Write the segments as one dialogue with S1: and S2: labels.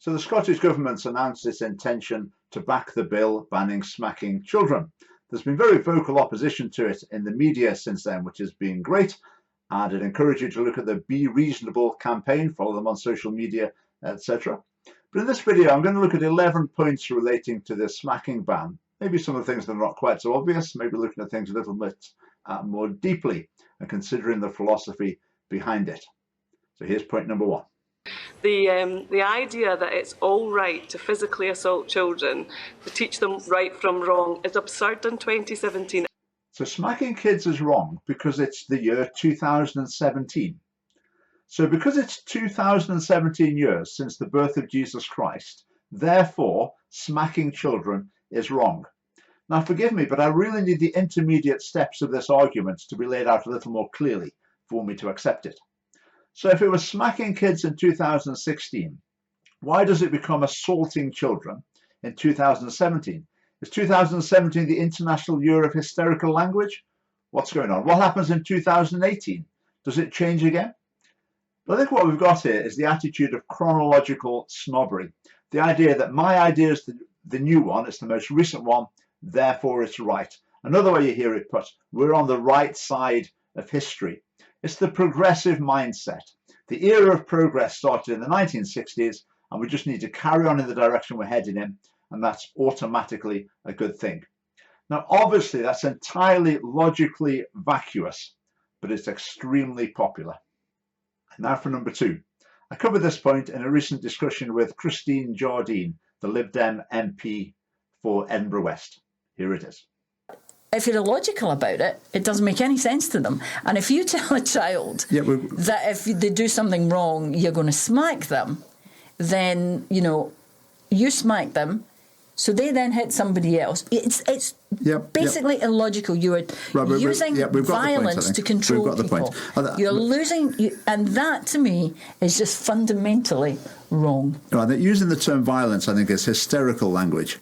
S1: So the Scottish Government's announced its intention to back the bill banning smacking children. There's been very vocal opposition to it in the media since then, which has been great. And I'd encourage you to look at the Be Reasonable campaign, follow them on social media, etc. But in this video, I'm going to look at 11 points relating to the smacking ban. Maybe some of the things that are not quite so obvious, maybe looking at things a little bit more deeply and considering the philosophy behind it. So here's point number one.
S2: The idea that it's all right to physically assault children, to teach them right from wrong, is absurd in 2017.
S1: So smacking kids is wrong because it's the year 2017. So because it's 2017 years since the birth of Jesus Christ, therefore smacking children is wrong. Now forgive me, but I really need the intermediate steps of this argument to be laid out a little more clearly for me to accept it. So if it was smacking kids in 2016, why does it become assaulting children in 2017? Is 2017 the International Year of Hysterical Language? What's going on? What happens in 2018? Does it change again? But I think what we've got here is the attitude of chronological snobbery. The idea that my idea is the new one, it's the most recent one, therefore it's right. Another way you hear it put, we're on the right side of history. It's the progressive mindset. The era of progress started in the 1960s, and we just need to carry on in the direction we're heading in, and that's automatically a good thing. Now, obviously, that's entirely logically vacuous, but it's extremely popular. Now for number two. I covered this point in a recent discussion with Christine Jardine, the Lib Dem MP for Edinburgh West. Here it is.
S3: If you're illogical about it, it doesn't make any sense to them. And if you tell a child that if they do something wrong, you're going to smack them, then, you smack them, so they then hit somebody else. It's basically illogical. You are using violence to control people. You're losing, and that to me is just fundamentally wrong.
S1: Right, using the term violence, I think, is hysterical language.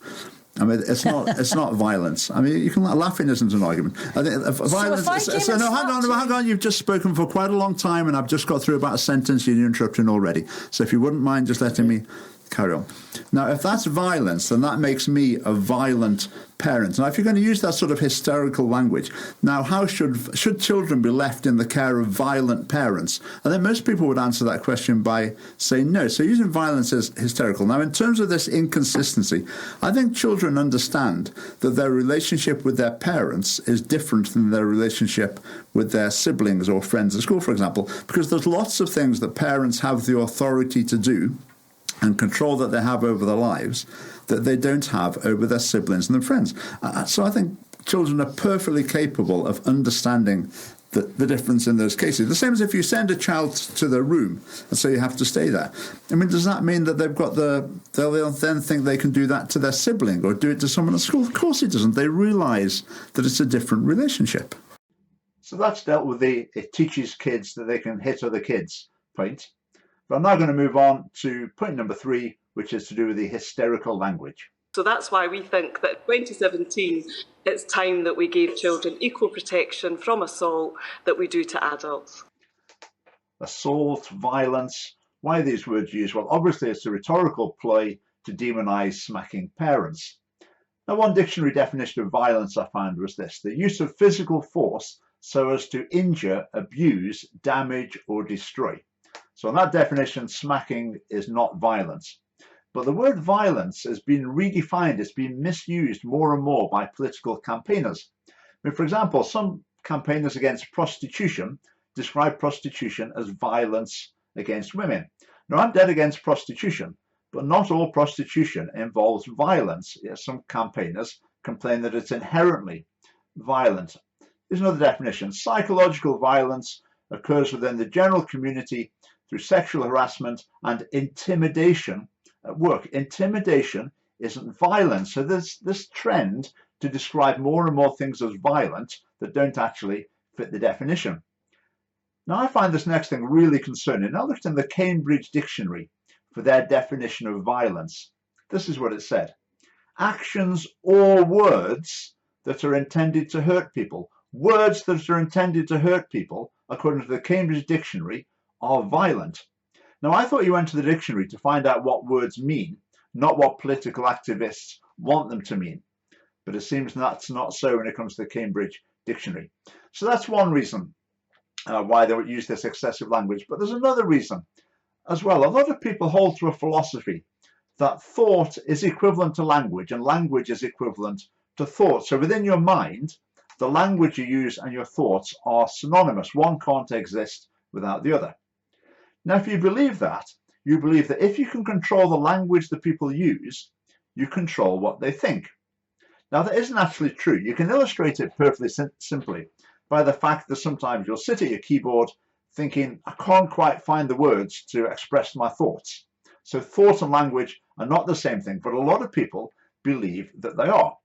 S1: I mean, it's not violence. I mean, you can laughing isn't an argument. I think violence. Hang on. You've just spoken for quite a long time, and I've just got through about a sentence. You're interrupting already. So if you wouldn't mind just letting me carry on. Now, if that's violence, then that makes me a violent parent. Now, if you're going to use that sort of hysterical language, now how should children be left in the care of violent parents? I think most people would answer that question by saying no. So using violence as hysterical. Now, in terms of this inconsistency, I think children understand that their relationship with their parents is different than their relationship with their siblings or friends at school, for example, because there's lots of things that parents have the authority to do and control that they have over their lives that they don't have over their siblings and their friends. So I think children are perfectly capable of understanding the difference in those cases. The same as if you send a child to their room and say you have to stay there. I mean, does that mean that they'll then think they can do that to their sibling or do it to someone at school? Of course it doesn't. They realise that it's a different relationship. So that's dealt with it teaches kids that they can hit other kids point. But I'm now going to move on to point number three, which is to do with the hysterical language.
S2: So that's why we think that in 2017, it's time that we gave children equal protection from assault that we do to adults.
S1: Assault, violence, why are these words used? Well, obviously it's a rhetorical ploy to demonise smacking parents. Now, one dictionary definition of violence I found was this: the use of physical force so as to injure, abuse, damage or destroy. So in that definition, smacking is not violence. But the word violence has been redefined. It's been misused more and more by political campaigners. I mean, for example, some campaigners against prostitution describe prostitution as violence against women. Now, I'm dead against prostitution, but not all prostitution involves violence. Yes, some campaigners complain that it's inherently violent. Here's another definition. Psychological violence occurs within the general community through sexual harassment and intimidation at work. Intimidation isn't violence. So there's this trend to describe more and more things as violent that don't actually fit the definition. Now, I find this next thing really concerning. I looked in the Cambridge Dictionary for their definition of violence. This is what it said: actions or words that are intended to hurt people. Words that are intended to hurt people, according to the Cambridge Dictionary, are violent. Now, I thought you went to the dictionary to find out what words mean, not what political activists want them to mean. But it seems that's not so when it comes to the Cambridge Dictionary. So that's one reason why they would use this excessive language. But there's another reason as well. A lot of people hold to a philosophy that thought is equivalent to language and language is equivalent to thought. So within your mind, the language you use and your thoughts are synonymous. One can't exist without the other. Now, if you believe that, you believe that if you can control the language that people use, you control what they think. Now, that isn't actually true. You can illustrate it perfectly simply by the fact that sometimes you'll sit at your keyboard thinking, I can't quite find the words to express my thoughts. So thought and language are not the same thing, but a lot of people believe that they are.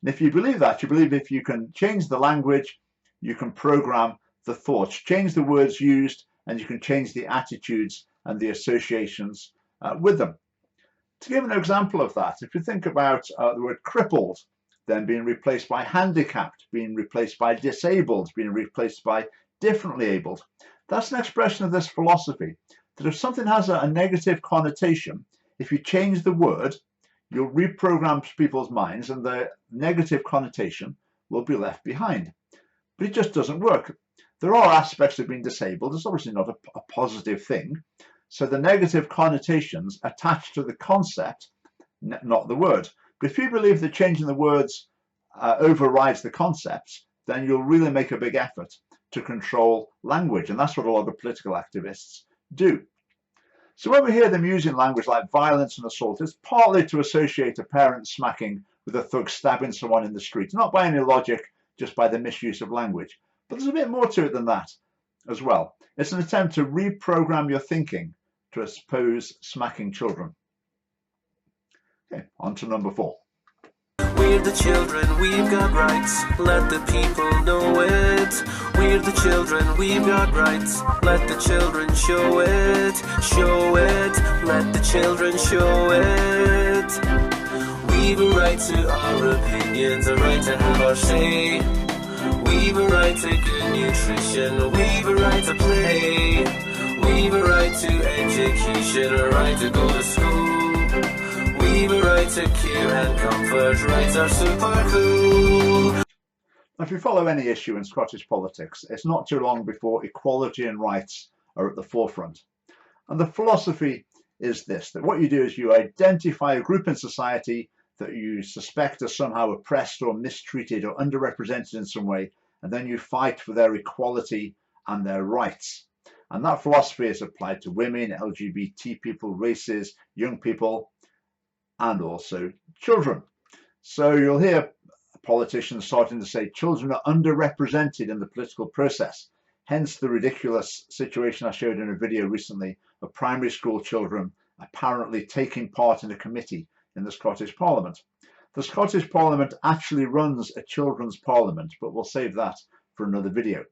S1: And if you believe that, you believe if you can change the language, you can program the thoughts, change the words used, and you can change the attitudes and the associations with them. To give an example of that, if you think about the word crippled, then being replaced by handicapped, being replaced by disabled, being replaced by differently abled, that's an expression of this philosophy, that if something has a negative connotation, if you change the word, you'll reprogram people's minds and the negative connotation will be left behind. But it just doesn't work. There are aspects of being disabled. It's obviously not a positive thing. So the negative connotations attached to the concept, not the word. But if you believe that changing the words overrides the concepts, then you'll really make a big effort to control language. And that's what a lot of political activists do. So when we hear them using language like violence and assault, it's partly to associate a parent smacking with a thug stabbing someone in the street, not by any logic, just by the misuse of language. But there's a bit more to it than that as well. It's an attempt to reprogram your thinking to oppose smacking children. Okay, on to number 4.
S4: We're the children, we've got rights, let the people know it. We're the children, we've got rights, let the children show it. Show it, let the children show it. We've a right to our opinions, a right to have our say. We've a right to good nutrition, we've a right to play. We've a right to education, a right to go to school. We've a right to care and comfort, rights are super cool.
S1: Now, if you follow any issue in Scottish politics, it's not too long before equality and rights are at the forefront. And the philosophy is this, that what you do is you identify a group in society that you suspect are somehow oppressed or mistreated or underrepresented in some way, and then you fight for their equality and their rights. And that philosophy is applied to women, LGBT people, races, young people, and also children. So you'll hear politicians starting to say children are underrepresented in the political process. Hence the ridiculous situation I showed in a video recently of primary school children apparently taking part in a committee in the Scottish Parliament. The Scottish Parliament actually runs a children's parliament, but we'll save that for another video.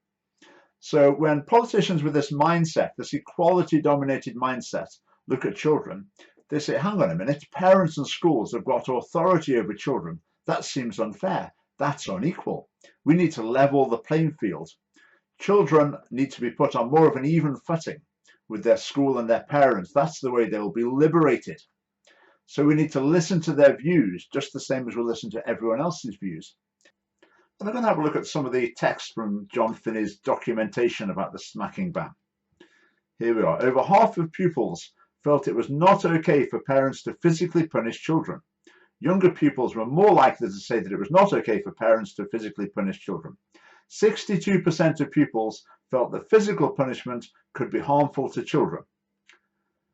S1: So when politicians with this mindset, this equality-dominated mindset, look at children, they say, hang on a minute, parents and schools have got authority over children. That seems unfair. That's unequal. We need to level the playing field. Children need to be put on more of an even footing with their school and their parents. That's the way they will be liberated. So we need to listen to their views, just the same as we listen to everyone else's views. And I'm going to have a look at some of the text from John Finney's documentation about the smacking ban. Here we are. Over half of pupils felt it was not okay for parents to physically punish children. Younger pupils were more likely to say that it was not okay for parents to physically punish children. 62% of pupils felt that physical punishment could be harmful to children.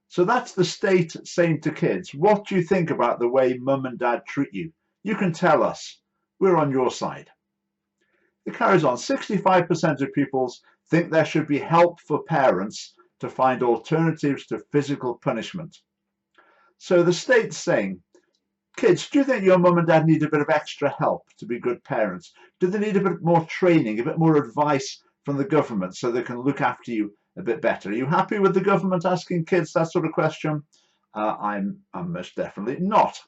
S1: So that's the state saying to kids, what do you think about the way mum and dad treat you? You can tell us. We're on your side. It carries on. 65% of pupils think there should be help for parents to find alternatives to physical punishment. So the state's saying, kids, do you think your mum and dad need a bit of extra help to be good parents? Do they need a bit more training, a bit more advice from the government so they can look after you a bit better? Are you happy with the government asking kids that sort of question? I'm most definitely not.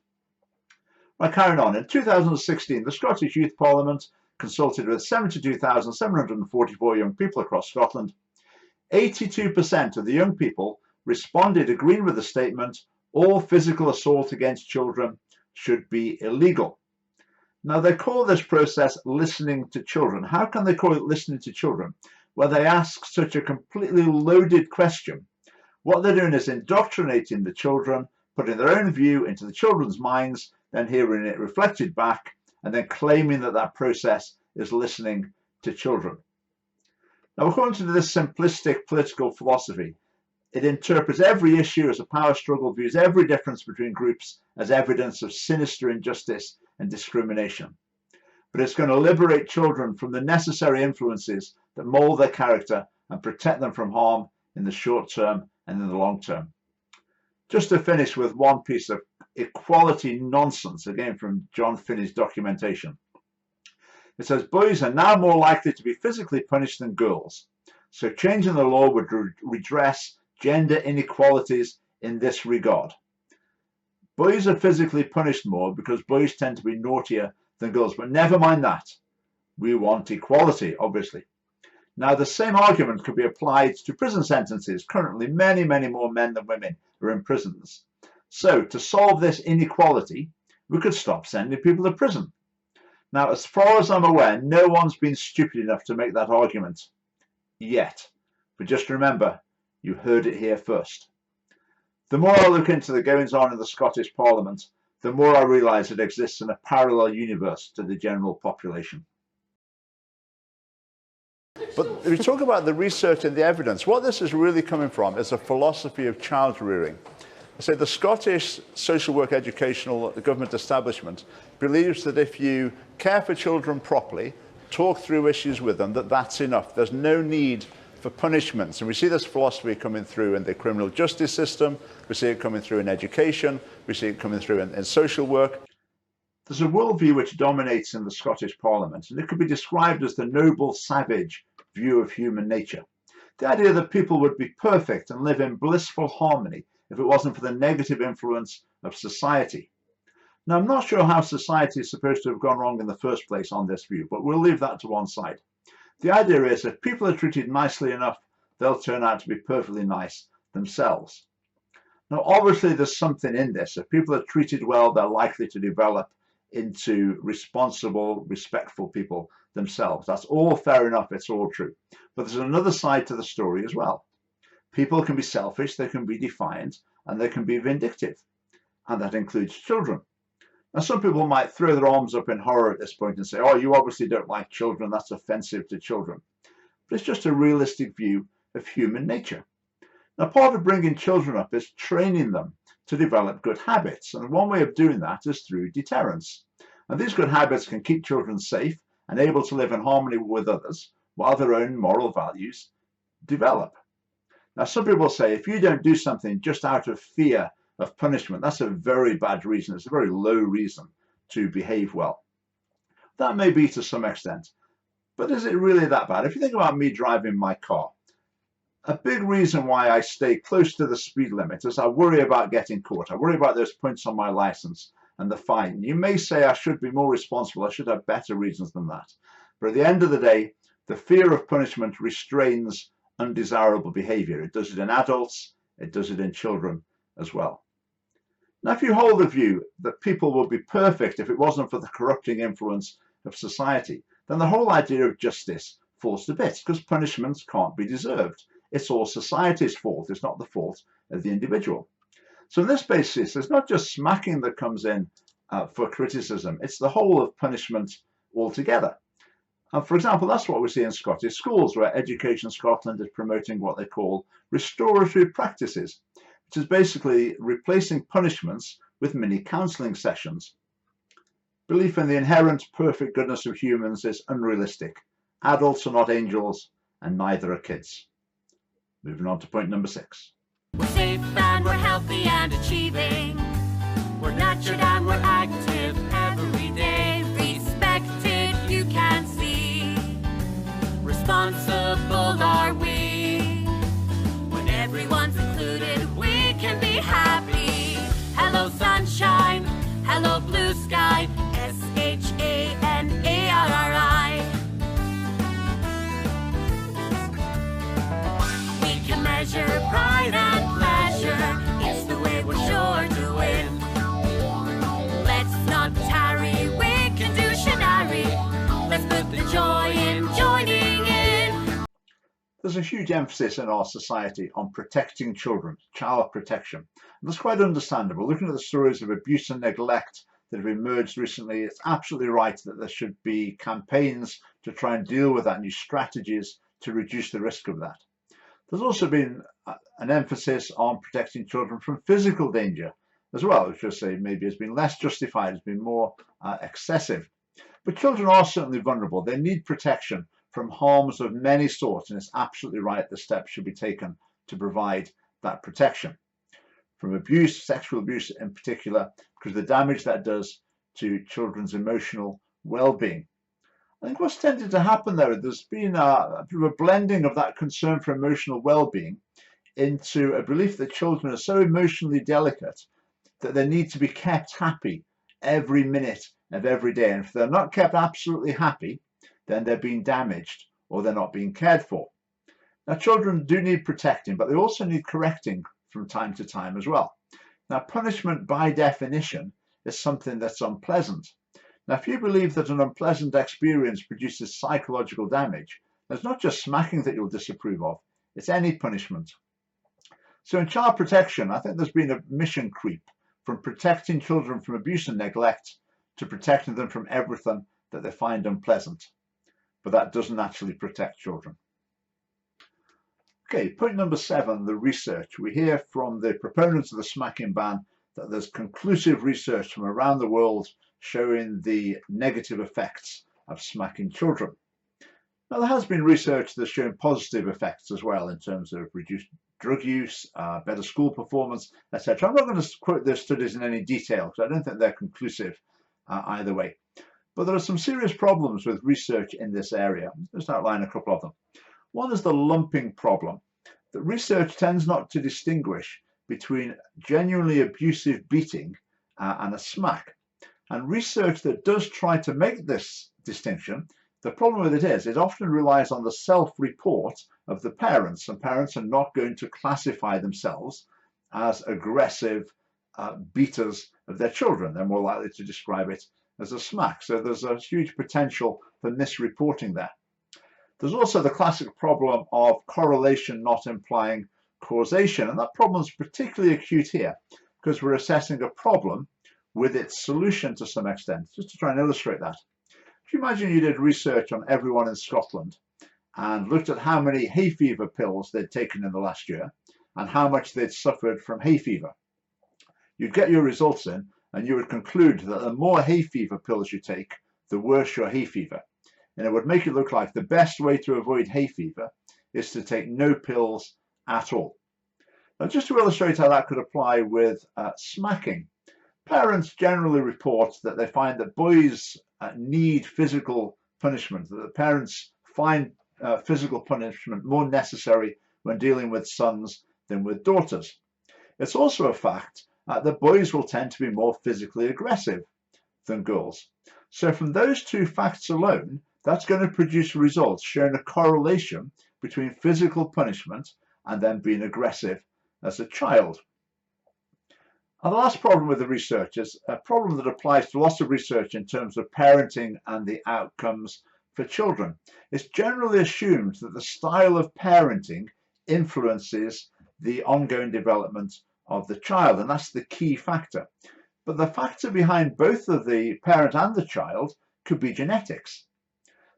S1: Right, carrying on. In 2016, the Scottish Youth Parliament consulted with 72,744 young people across Scotland. 82% of the young people responded agreeing with the statement, all physical assault against children should be illegal. Now, they call this process listening to children. How can they call it listening to children? Well, they ask such a completely loaded question. What they're doing is indoctrinating the children, putting their own view into the children's minds, then hearing it reflected back, and then claiming that that process is listening to children. Now, according to this simplistic political philosophy, it interprets every issue as a power struggle, views every difference between groups as evidence of sinister injustice and discrimination. But it's going to liberate children from the necessary influences that mold their character and protect them from harm in the short term and in the long term. Just to finish with one piece of equality nonsense, again from John Finney's documentation. It says, boys are now more likely to be physically punished than girls, so changing the law would redress gender inequalities in this regard. Boys are physically punished more because boys tend to be naughtier than girls, but never mind that. We want equality, obviously. Now, the same argument could be applied to prison sentences. Currently, many, many more men than women are in prisons. So, to solve this inequality, we could stop sending people to prison. Now, as far as I'm aware, no one's been stupid enough to make that argument yet. But just remember, you heard it here first. The more I look into the goings-on in the Scottish Parliament, the more I realise it exists in a parallel universe to the general population. But if we talk about the research and the evidence, what this is really coming from is a philosophy of child rearing. So the Scottish social work educational government establishment believes that if you care for children properly, talk through issues with them, that's enough. There's no need for punishments. And we see this philosophy coming through in the criminal justice system, we see it coming through in education, we see it coming through in social work. There's a worldview which dominates in the Scottish Parliament, and it could be described as the noble savage view of human nature. The idea that people would be perfect and live in blissful harmony if it wasn't for the negative influence of society. Now, I'm not sure how society is supposed to have gone wrong in the first place on this view, but we'll leave that to one side. The idea is if people are treated nicely enough, they'll turn out to be perfectly nice themselves. Now, obviously, there's something in this. If people are treated well, they're likely to develop into responsible, respectful people themselves. That's all fair enough. It's all true. But there's another side to the story as well. People can be selfish, they can be defiant, and they can be vindictive. And that includes children. Now, some people might throw their arms up in horror at this point and say, oh, you obviously don't like children, that's offensive to children. But it's just a realistic view of human nature. Now, part of bringing children up is training them to develop good habits. And one way of doing that is through deterrence. And these good habits can keep children safe and able to live in harmony with others while their own moral values develop. Now, some people say if you don't do something just out of fear of punishment, that's a very bad reason. It's a very low reason to behave well. That may be to some extent, but is it really that bad? If you think about me driving my car, a big reason why I stay close to the speed limit is I worry about getting caught. I worry about those points on my license and the fine. You may say I should be more responsible. I should have better reasons than that. But at the end of the day, the fear of punishment restrains undesirable behavior. It does it in adults, it does it in children as well. Now, if you hold the view that people would be perfect if it wasn't for the corrupting influence of society, then the whole idea of justice falls to bits because punishments can't be deserved. It's all society's fault. It's not the fault of the individual. So on this basis, it's not just smacking that comes in for criticism. It's the whole of punishment altogether. And for example, that's what we see in Scottish schools, where Education Scotland is promoting what they call restorative practices, which is basically replacing punishments with mini counselling sessions. Belief in the inherent perfect goodness of humans is unrealistic. Adults are not angels, and neither are kids. Moving on to point number 6.
S5: We're safe and we're healthy and achieving. We're nurtured and we're active every day. Respected, you can see. Responsible are we. When everyone's included, we can be happy. Hello sunshine, hello blue sky. SHANARRI. We can measure pride and pleasure.
S1: there's a huge emphasis in our society on protecting children, child protection. And that's quite understandable. Looking at the stories of abuse and neglect that have emerged recently, it's absolutely right that there should be campaigns to try and deal with that, new strategies to reduce the risk of that. There's also been an emphasis on protecting children from physical danger as well, which I say maybe has been less justified, has been more excessive. But children are certainly vulnerable. They need protection from harms of many sorts, and it's absolutely right the steps should be taken to provide that protection from abuse, sexual abuse in particular, because of the damage that does to children's emotional well-being. I think what's tended to happen there's been a bit of a blending of that concern for emotional well-being into a belief that children are so emotionally delicate that they need to be kept happy every minute of every day. And if they're not kept absolutely happy, then they're being damaged or they're not being cared for. Now, children do need protecting, but they also need correcting from time to time as well. Now, punishment by definition is something that's unpleasant. Now, if you believe that an unpleasant experience produces psychological damage, it's not just smacking that you'll disapprove of, it's any punishment. So in child protection, I think there's been a mission creep from protecting children from abuse and neglect to protecting them from everything that they find unpleasant. But that doesn't actually protect children. Okay, point number 7, the research. We hear from the proponents of the smacking ban that there's conclusive research from around the world showing the negative effects of smacking children. Now, there has been research that's shown positive effects as well in terms of reduced drug use, better school performance, etc. I'm not going to quote those studies in any detail because I don't think they're conclusive either way. But there are some serious problems with research in this area. Let's outline a couple of them. One is the lumping problem. That research tends not to distinguish between genuinely abusive beating and a smack. And research that does try to make this distinction, the problem with it is it often relies on the self-report of the parents, and parents are not going to classify themselves as aggressive beaters of their children. They're more likely to describe it as a smack. So there's a huge potential for misreporting there. There's also the classic problem of correlation not implying causation, and that problem is particularly acute here because we're assessing a problem with its solution to some extent. Just to try and illustrate that, if you imagine you did research on everyone in Scotland and looked at how many hay fever pills they'd taken in the last year and how much they'd suffered from hay fever, you'd get your results in and you would conclude that the more hay fever pills you take, the worse your hay fever. And it would make it look like the best way to avoid hay fever is to take no pills at all. Now, just to illustrate how that could apply with smacking, parents generally report that they find that boys need physical punishment, that the parents find physical punishment more necessary when dealing with sons than with daughters. It's also a fact that boys will tend to be more physically aggressive than girls. So from those two facts alone, that's going to produce results showing a correlation between physical punishment and then being aggressive as a child. And the last problem with the research is a problem that applies to lots of research in terms of parenting and the outcomes for children. It's generally assumed that the style of parenting influences the ongoing development of the child, and that's the key factor. But the factor behind both of the parent and the child could be genetics.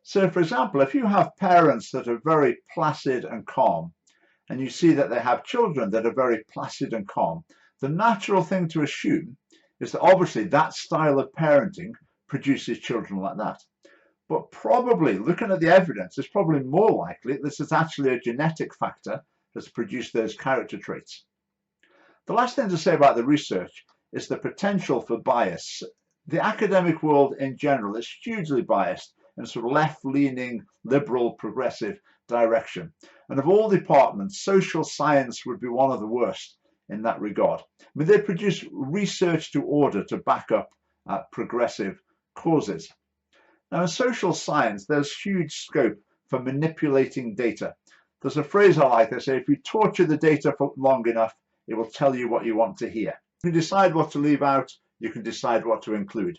S1: So, for example, if you have parents that are very placid and calm, and you see that they have children that are very placid and calm, the natural thing to assume is that obviously that style of parenting produces children like that. But probably, looking at the evidence, it's probably more likely this is actually a genetic factor that's produced those character traits. The last thing to say about the research is the potential for bias. The academic world in general is hugely biased in a sort of left-leaning, liberal, progressive direction. And of all departments, social science would be one of the worst in that regard. I mean, they produce research to order to back up progressive causes. Now, in social science, there's huge scope for manipulating data. There's a phrase I like. They say, if you torture the data for long enough, it will tell you what you want to hear. You can decide what to leave out. You can decide what to include.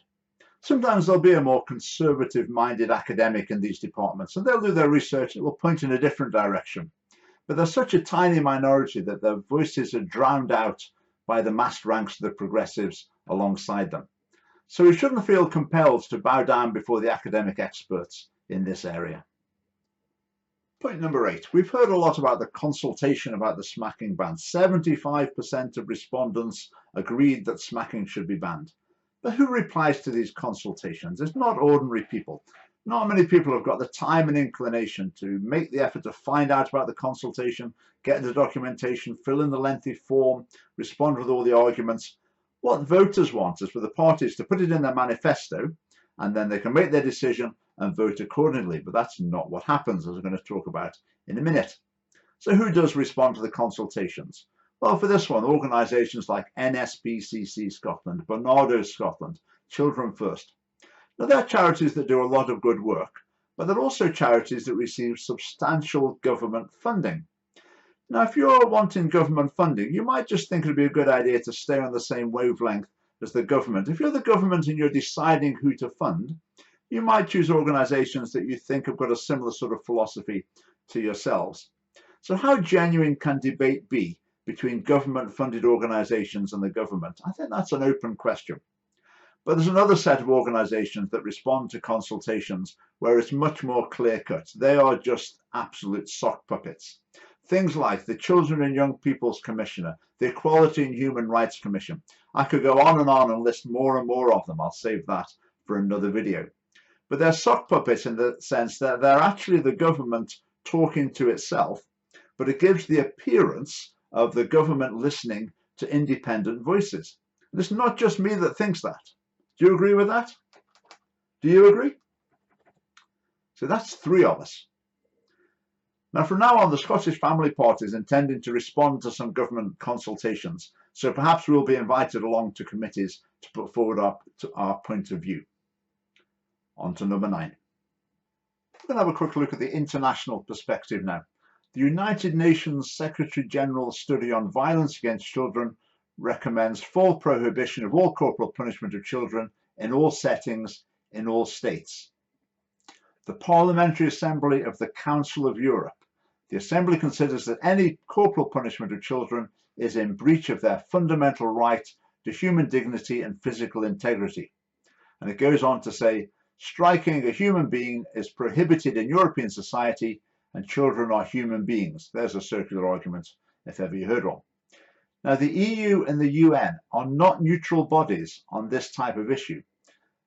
S1: Sometimes there'll be a more conservative-minded academic in these departments, and they'll do their research. It will point in a different direction. but they're such a tiny minority that their voices are drowned out by the massed ranks of the progressives alongside them. So we shouldn't feel compelled to bow down before the academic experts in this area. Point number 8. We've heard a lot about the consultation about the smacking ban. 75% of respondents agreed that smacking should be banned. But who replies to these consultations? It's not ordinary people. Not many people have got the time and inclination to make the effort to find out about the consultation, get the documentation, fill in the lengthy form, respond with all the arguments. What voters want is for the parties to put it in their manifesto, and then they can make their decision and vote accordingly. But that's not what happens, as we're going to talk about in a minute. So who does respond to the consultations? Well, for this one, organisations like NSPCC Scotland, Barnardo's Scotland, Children First. Now, they're charities that do a lot of good work, but they're also charities that receive substantial government funding. Now, if you're wanting government funding, you might just think it would be a good idea to stay on the same wavelength as the government. If you're the government and you're deciding who to fund, you might choose organisations that you think have got a similar sort of philosophy to yourselves. So how genuine can debate be between government-funded organisations and the government? I think that's an open question. But there's another set of organisations that respond to consultations where it's much more clear-cut. They are just absolute sock puppets. Things like the Children and Young People's Commissioner, the Equality and Human Rights Commission. I could go on and list more and more of them. I'll save that for another video. But they're sock puppets in the sense that they're actually the government talking to itself, but it gives the appearance of the government listening to independent voices. And it's not just me that thinks that. Do you agree with that? Do you agree? So that's 3 of us. Now, from now on, the Scottish Family Party is intending to respond to some government consultations, so perhaps we'll be invited along to committees to put forward our point of view. On to number 9. We're going to have a quick look at the international perspective now. The United Nations Secretary General's study on violence against children recommends full prohibition of all corporal punishment of children in all settings, in all states. The Parliamentary Assembly of the Council of Europe. The Assembly considers that any corporal punishment of children is in breach of their fundamental right to human dignity and physical integrity. And it goes on to say, striking a human being is prohibited in European society and children are human beings. There's a circular argument, if ever you heard one. Now, the EU and the UN are not neutral bodies on this type of issue.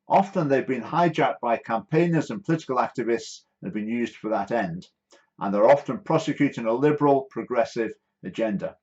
S1: Often they've been hijacked by campaigners and political activists and have been used for that end, and they're often prosecuting a liberal, progressive agenda.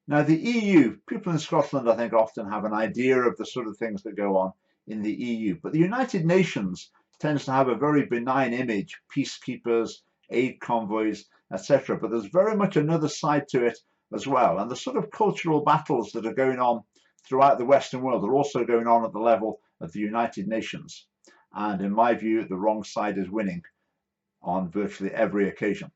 S1: Now, the EU, people in Scotland, I think, often have an idea of the sort of things that go on in the EU, but the United Nations tends to have a very benign image, peacekeepers, aid convoys, etc. But there's very much another side to it as well. And the sort of cultural battles that are going on throughout the Western world are also going on at the level of the United Nations. And in my view, the wrong side is winning on virtually every occasion.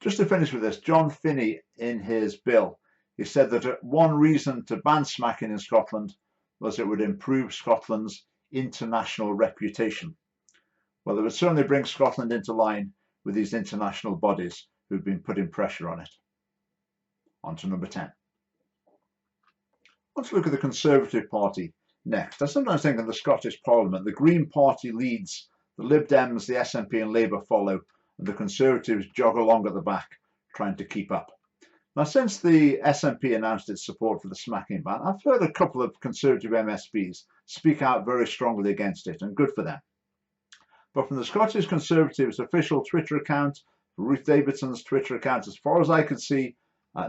S1: Just to finish with this, John Finney, in his bill, he said that one reason to ban smacking in Scotland was it would improve Scotland's international reputation. Well, it would certainly bring Scotland into line with these international bodies who've been putting pressure on it. On to number 10. Let's look at the Conservative Party next. I sometimes think in the Scottish Parliament, the Green Party leads, the Lib Dems, the SNP and Labour follow, and the Conservatives jog along at the back, trying to keep up. Now, since the SNP announced its support for the smacking ban, I've heard a couple of Conservative MSPs speak out very strongly against it, and good for them. But from the Scottish Conservatives' official Twitter account, Ruth Davidson's Twitter account, as far as I could see,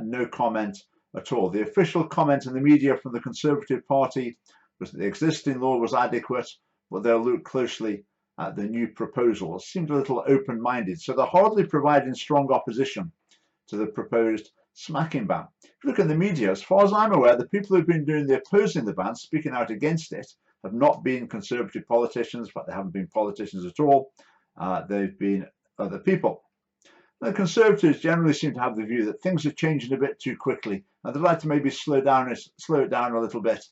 S1: no comment at all. The official comment in the media from the Conservative Party was that the existing law was adequate, but they'll look closely at the new proposal. It seemed a little open-minded, so they're hardly providing strong opposition to the proposed smacking ban. If you look at the media, as far as I'm aware, the people who've been doing the opposing the ban, speaking out against it, have not been Conservative politicians, but they haven't been politicians at all. They've been other people. The Conservatives generally seem to have the view that things are changing a bit too quickly, and they'd like to maybe slow it down a little bit,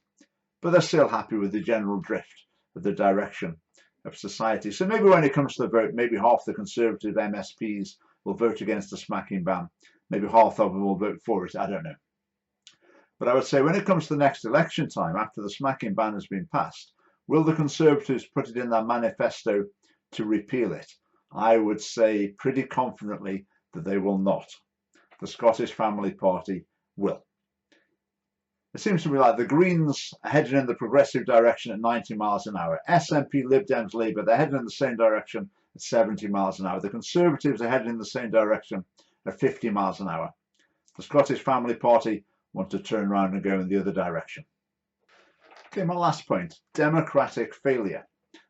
S1: but they're still happy with the general drift of the direction of society. So maybe when it comes to the vote, maybe half the Conservative MSPs will vote against the smacking ban. Maybe half of them will vote for it. I don't know. But I would say when it comes to the next election time, after the smacking ban has been passed, will the Conservatives put it in their manifesto to repeal it? I would say pretty confidently that they will not. The Scottish Family Party will. It seems to me like the Greens are heading in the progressive direction at 90 miles an hour. SNP, Lib Dems, Labour, they're heading in the same direction at 70 miles an hour. The Conservatives are heading in the same direction at 50 miles an hour. The Scottish Family Party want to turn around and go in the other direction. Okay, my last point, democratic failure.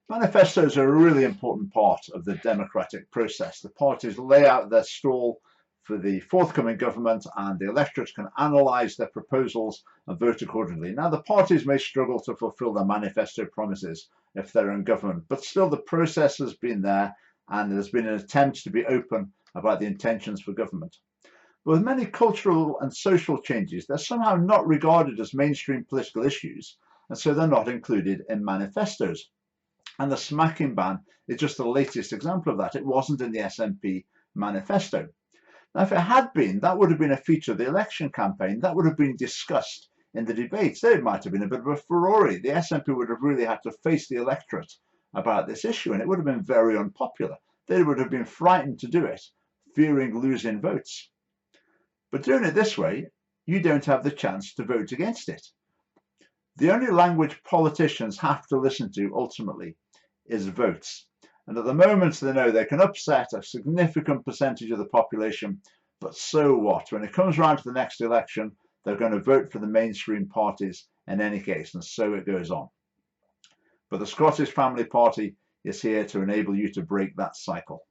S1: Manifestos are a really important part of the democratic process. The parties lay out their stall for the forthcoming government and the electorate can analyse their proposals and vote accordingly. Now, the parties may struggle to fulfil their manifesto promises if they're in government, but still the process has been there and there's been an attempt to be open about the intentions for government. But with many cultural and social changes, they're somehow not regarded as mainstream political issues, and so they're not included in manifestos. And the smacking ban is just the latest example of that. It wasn't in the SNP manifesto. Now, if it had been, that would have been a feature of the election campaign. That would have been discussed in the debates. There might have been a bit of a furore. The SNP would have really had to face the electorate about this issue, and it would have been very unpopular. They would have been frightened to do it, fearing losing votes. But doing it this way, you don't have the chance to vote against it. The only language politicians have to listen to ultimately is votes. And at the moment, they know they can upset a significant percentage of the population, but so what? When it comes around to the next election, they're going to vote for the mainstream parties in any case, and so it goes on. But the Scottish Family Party is here to enable you to break that cycle.